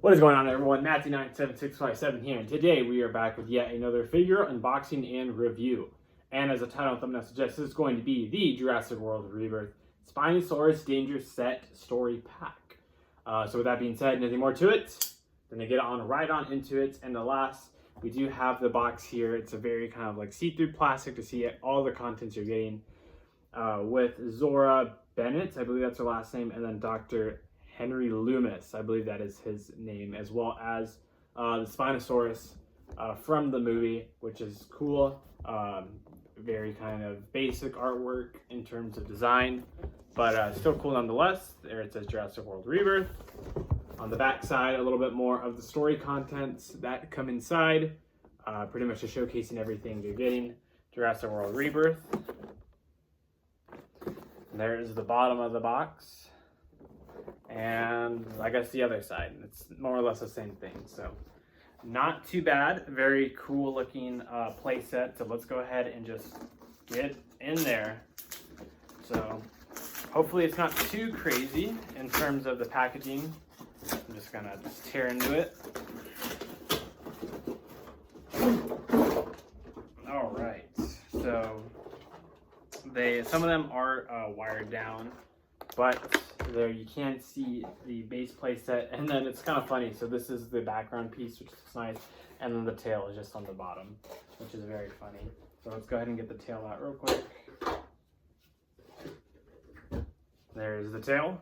What is going on, everyone? Matty97657 here, and today we are back with yet another figure unboxing and review. And as the title and thumbnail suggests, this is going to be the Jurassic World Rebirth Spinosaurus Danger Set Story Pack. So with that being said, nothing more to it. Then to get right on into it. And the last, we do have the box here. It's a very kind of like see-through plastic to see all the contents you're getting. With Zora Bennett, I believe that's her last name, and then Dr. Henry Loomis, I believe that is his name, as well as the Spinosaurus from the movie, which is cool. Very kind of basic artwork in terms of design, but still cool nonetheless. There it says Jurassic World Rebirth. On the back side, a little bit more of the story contents that come inside, pretty much just showcasing everything you're getting. Jurassic World Rebirth. There's the bottom of the box. And I guess the other side, it's more or less the same thing. So not too bad. Very cool looking play set. So let's go ahead and just get in there. So hopefully it's not too crazy in terms of the packaging. I'm just gonna tear into it. All right, so some of them are wired down, but there you can see the base play set, and then it's kind of funny. So this is the background piece, which is nice, and then the tail is just on the bottom, which is very funny. So let's go ahead and get the tail out real quick. There's the tail.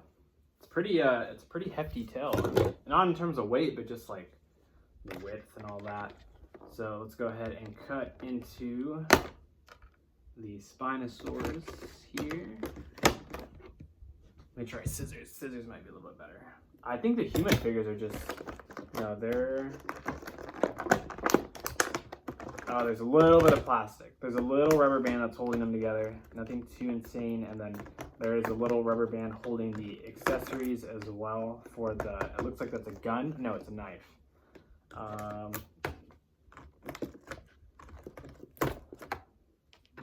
It's a pretty hefty tail, not in terms of weight, but just like the width and all that. So let's go ahead and cut into the Spinosaurus here. Let me try scissors. Scissors might be a little bit better. I think the human figures are just, oh, there's a little bit of plastic. There's a little rubber band that's holding them together. Nothing too insane. And then there is a little rubber band holding the accessories as well for it looks like that's a gun. No, it's a knife.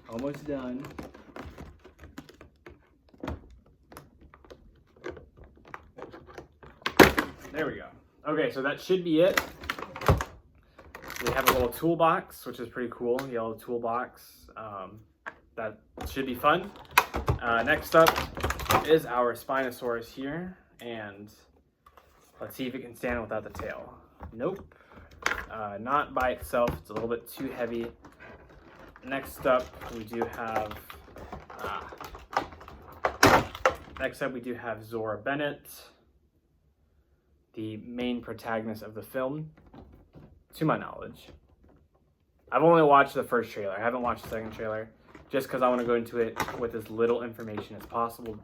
Almost done. There we go. Okay, so that should be it. We have a little toolbox, which is pretty cool. Yellow toolbox. That should be fun. Next up is our Spinosaurus here, and let's see if it can stand without the tail. Nope. Not by itself. It's a little bit too heavy. Next up, we do have Zora Bennett, the main protagonist of the film, to my knowledge. I've only watched the first trailer. I haven't watched the second trailer, just because I want to go into it with as little information as possible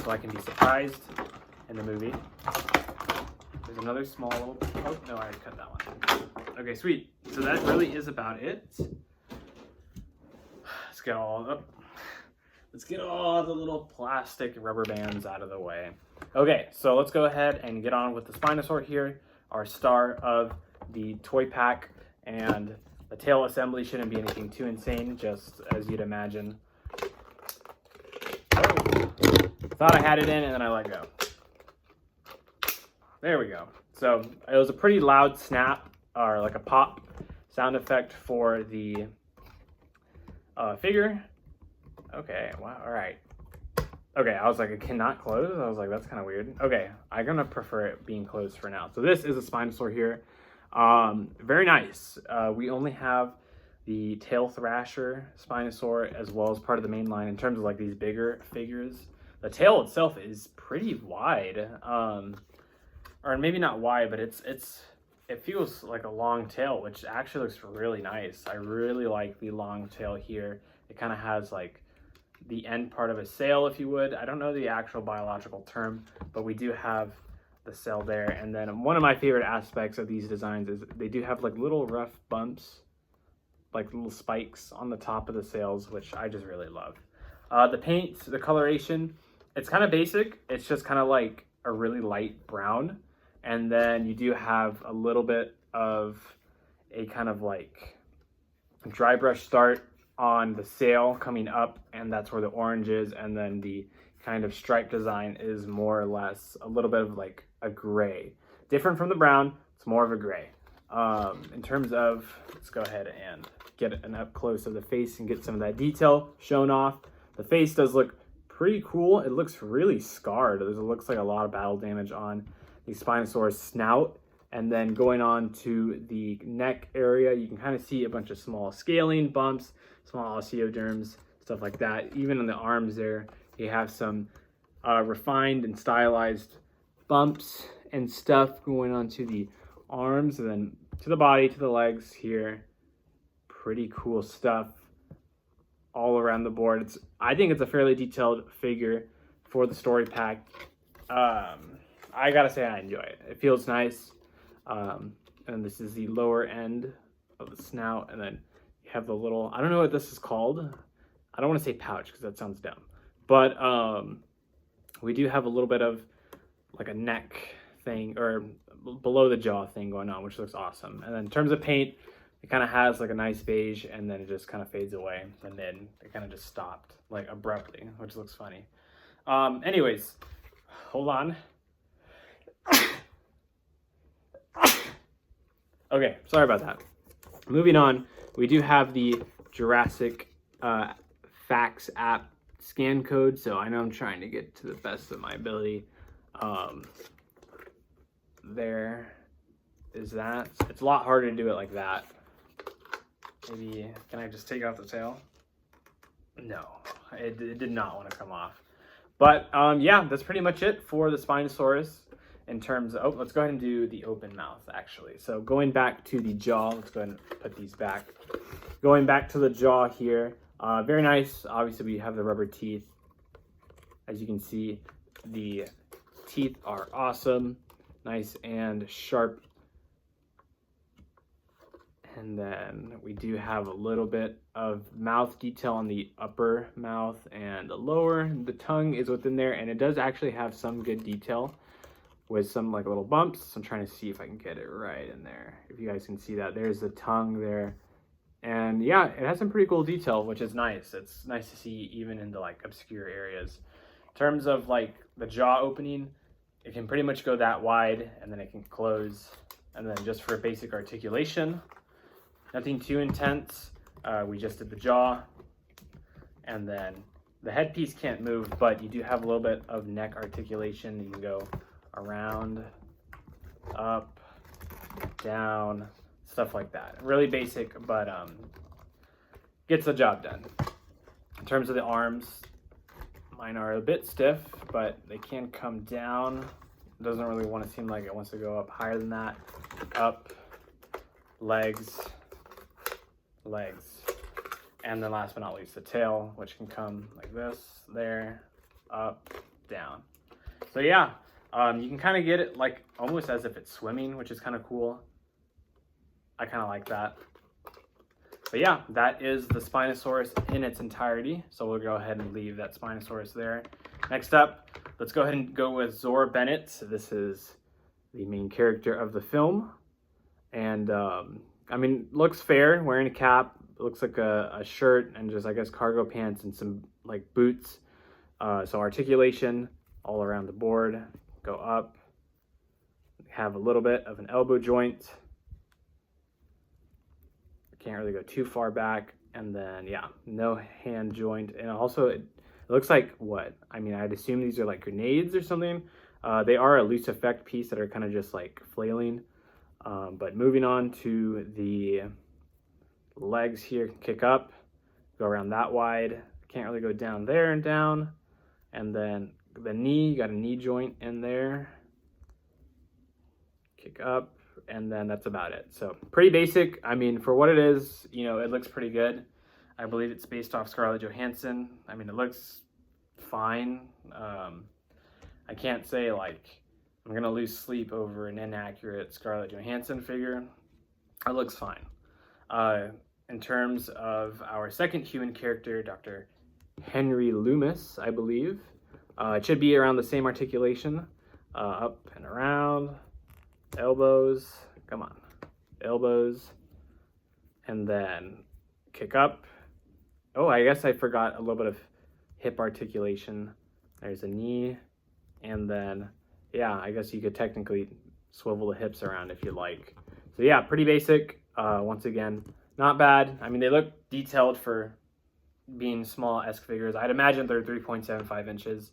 so I can be surprised in the movie. There's another small little, oh no, I already cut that one. Okay, sweet. So that really is about it. Let's get all the little plastic rubber bands out of the way. Okay, so let's go ahead and get on with the Spinosaur here, our star of the toy pack, and the tail assembly shouldn't be anything too insane, just as you'd imagine. Oh, thought I had it in and then I let go. There we go. So it was a pretty loud snap, or like a pop sound effect for the figure. Okay, wow, all right. Okay, I was like, it cannot close. I was like, that's kind of weird. Okay, I'm gonna prefer it being closed for now. So this is a Spinosaur here. Very nice. We only have the tail thrasher Spinosaur as well as part of the main line in terms of like these bigger figures. The tail itself is pretty wide, or maybe not wide, but it feels like a long tail, which actually looks really nice. I really like the long tail here. It kind of has like the end part of a sail, if you would. I don't know the actual biological term, but we do have the sail there. And then one of my favorite aspects of these designs is they do have like little rough bumps, like little spikes on the top of the sails, which I just really love. The paint, the coloration, it's kind of basic. It's just kind of like a really light brown. And then you do have a little bit of a kind of like dry brush start on the sail coming up, and that's where the orange is, and then the kind of stripe design is more or less a little bit of like a gray. different from the brown. It's more of a gray. In terms of, let's go ahead and get an up close of the face and get some of that detail shown off. The face does look pretty cool. It looks really scarred. It looks like a lot of battle damage on the Spinosaurus snout. And then going on to the neck area, you can kind of see a bunch of small scaling bumps, small osteoderms, stuff like that. Even on the arms there, you have some refined and stylized bumps and stuff going on to the arms, and then to the body, to the legs here. Pretty cool stuff all around the board. I think it's a fairly detailed figure for the story pack. I gotta say I enjoy it. It feels nice. And this is the lower end of the snout, and then you have the little, I don't know what this is called. I don't want to say pouch because that sounds dumb, but we do have a little bit of like a neck thing or below the jaw thing going on, which looks awesome. And then in terms of paint, it kind of has like a nice beige, and then it just kind of fades away, and then it kind of just stopped like abruptly, which looks funny. Anyways, hold on. Okay, sorry about that. Moving on, we do have the Jurassic Facts app scan code, so I know I'm trying to get to the best of my ability. There is that. It's a lot harder to do it like that. Maybe, can I just take off the tail? No, it did not want to come off. But yeah, that's pretty much it for the Spinosaurus. In terms of, let's go ahead and do the open mouth actually. So going back to the jaw, let's go ahead and put these back. Going back to the jaw here, very nice. Obviously we have the rubber teeth. As you can see, the teeth are awesome, nice and sharp. And then we do have a little bit of mouth detail on the upper mouth and the lower. The tongue is within there, and it does actually have some good detail with some like little bumps. So I'm trying to see if I can get it right in there. If you guys can see that, there's the tongue there. And yeah, it has some pretty cool detail, which is nice. It's nice to see even in the like obscure areas. In terms of like the jaw opening, it can pretty much go that wide, and then it can close. And then just for basic articulation, nothing too intense. We just did the jaw, and then the headpiece can't move, but you do have a little bit of neck articulation. You can go around, up, down, stuff like that. Really basic, but gets the job done. In terms of the arms, mine are a bit stiff, but they can come down. It doesn't really want to seem like it wants to go up higher than that. Up, legs, and then last but not least, the tail, which can come like this, there, up, down. So yeah, you can kind of get it like almost as if it's swimming, which is kind of cool. I kind of like that. But yeah, that is the Spinosaurus in its entirety. So we'll go ahead and leave that Spinosaurus there. Next up, let's go ahead and go with Zora Bennett. So this is the main character of the film. And I mean, looks fair, wearing a cap. Looks like a shirt and just, I guess, cargo pants and some like boots. So articulation all around the board. Go up. Have a little bit of an elbow joint. Can't really go too far back. And then, yeah, no hand joint. And also, it looks like what? I mean, I'd assume these are like grenades or something. They are a loose effect piece that are kind of just like flailing. But moving on to the legs here, kick up, go around that wide. Can't really go down there and down. And then the knee, you got a knee joint in there. Kick up, and then that's about it. So pretty basic. I mean, for what it is, you know, it looks pretty good. I believe it's based off Scarlett Johansson. I mean, it looks fine. I can't say like I'm gonna lose sleep over an inaccurate Scarlett Johansson figure. It looks fine. In terms of our second human character, Dr. Henry Loomis, I believe. It should be around the same articulation. Up and around, elbows, come on, elbows, and then kick up. Oh, I guess I forgot a little bit of hip articulation. There's a knee, and then, yeah, I guess you could technically swivel the hips around if you like. So yeah, pretty basic. Once again, not bad. I mean, they look detailed for being small-esque figures. I'd imagine they're 3.75 inches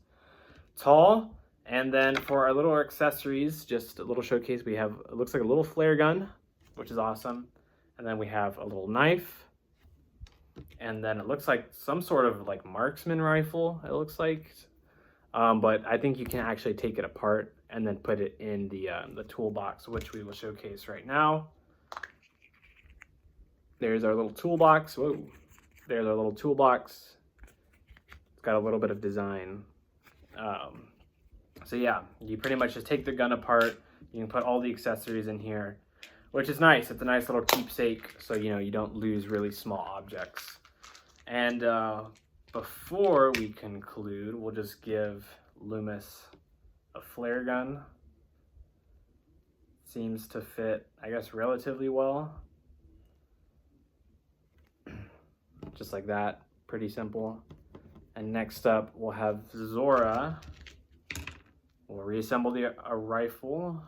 tall. And then for our little accessories, just a little showcase, we have, it looks like a little flare gun, which is awesome. And then we have a little knife. And then it looks like some sort of like marksman rifle, it looks like. But I think you can actually take it apart and then put it in the toolbox, which we will showcase right now. There's our little toolbox. Whoa. There's our little toolbox. It's got a little bit of design. So yeah, you pretty much just take the gun apart. You can put all the accessories in here, which is nice. It's a nice little keepsake, so you don't lose really small objects. And before we conclude, we'll just give Loomis a flare gun. Seems to fit, I guess, relatively well. Just like that, pretty simple. And next up, we'll have Zora. We'll reassemble a rifle.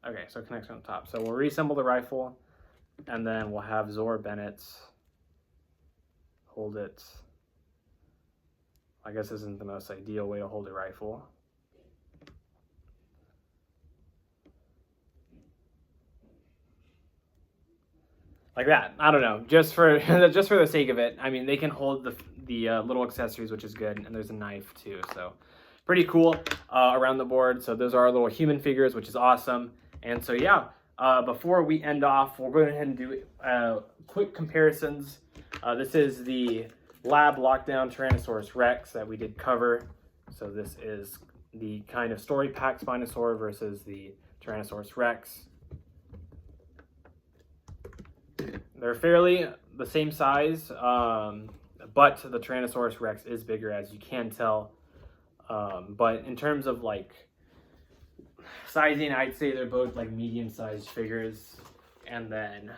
Okay, so it connects on the top. So we'll reassemble the rifle, and then we'll have Zora Bennett hold it. I guess this isn't the most ideal way to hold a rifle. Like that. I don't know. Just for the sake of it. I mean, they can hold the little accessories, which is good, and there's a knife too. So pretty cool around the board. So those are our little human figures, which is awesome. And so yeah, before we end off, we'll go ahead and do quick comparisons. This is the Lab Lockdown Tyrannosaurus Rex that we did cover. So this is the kind of story pack Spinosaur versus the Tyrannosaurus Rex. They're fairly the same size, but the Tyrannosaurus Rex is bigger, as you can tell. But in terms of like sizing, I'd say they're both like medium-sized figures. And then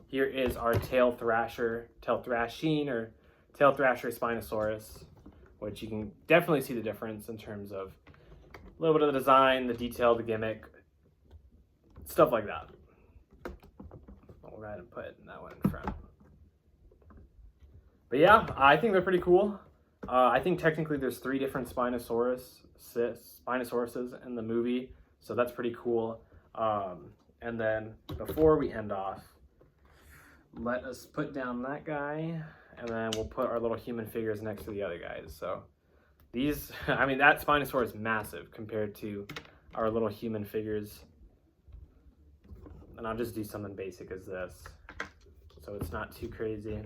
here is our tail thrashing or tail thrasher Spinosaurus, which you can definitely see the difference in terms of a little bit of the design, the detail, the gimmick, stuff like that. We'll go ahead and put that one in front. But yeah, I think they're pretty cool. I think technically there's 3 different Spinosauruses in the movie, so that's pretty cool. And then before we end off, let us put down that guy, and then we'll put our little human figures next to the other guys. So these, I mean, that Spinosaur is massive compared to our little human figures. And I'll just do something basic as this, so it's not too crazy.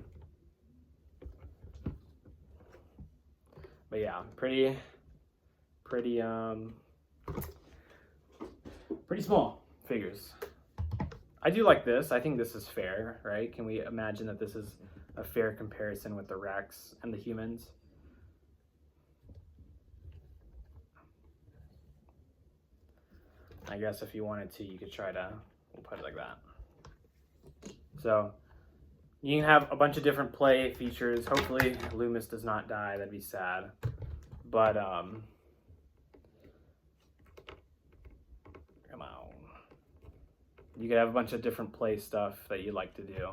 But yeah, pretty small figures. I do like this. I think this is fair, right? Can we imagine that this is a fair comparison with the Rex and the humans? I guess if you wanted to, you could try to, we'll put it like that. So you can have a bunch of different play features. Hopefully Loomis does not die. That'd be sad. But come on. You could have a bunch of different play stuff that you like to do.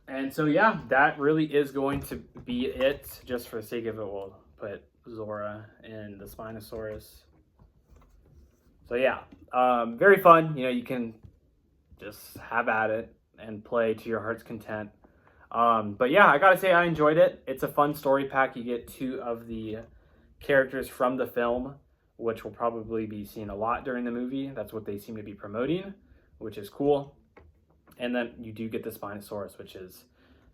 And so yeah, that really is going to be it. Just for the sake of it, we'll put Zora in the Spinosaurus. So yeah, very fun. You can just have at it and play to your heart's content. But yeah, I gotta say I enjoyed it. It's a fun story pack. You get 2 of the characters from the film, which will probably be seen a lot during the movie. That's what they seem to be promoting, which is cool. And then you do get the Spinosaurus, which is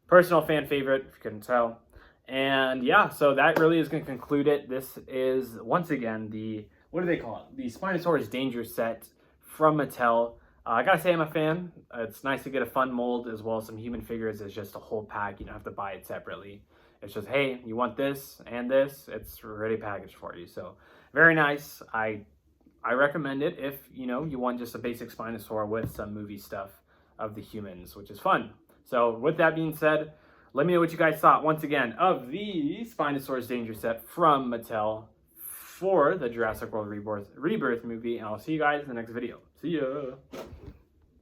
personal fan favorite, if you couldn't tell. And yeah, so that really is going to conclude it. This is, once again, the, what do they call it? The Spinosaurus Danger set from Mattel. I gotta say I'm a fan. It's nice to get a fun mold as well as some human figures. It's just a whole pack. You don't have to buy it separately. It's just, hey, you want this and this? It's already packaged for you. So very nice. I recommend it if you want just a basic Spinosaur with some movie stuff of the humans, which is fun. So with that being said, Let me know what you guys thought, once again, of the Spinosaurus Danger set from Mattel for the Jurassic World Rebirth movie, and I'll see you guys in the next video. See ya!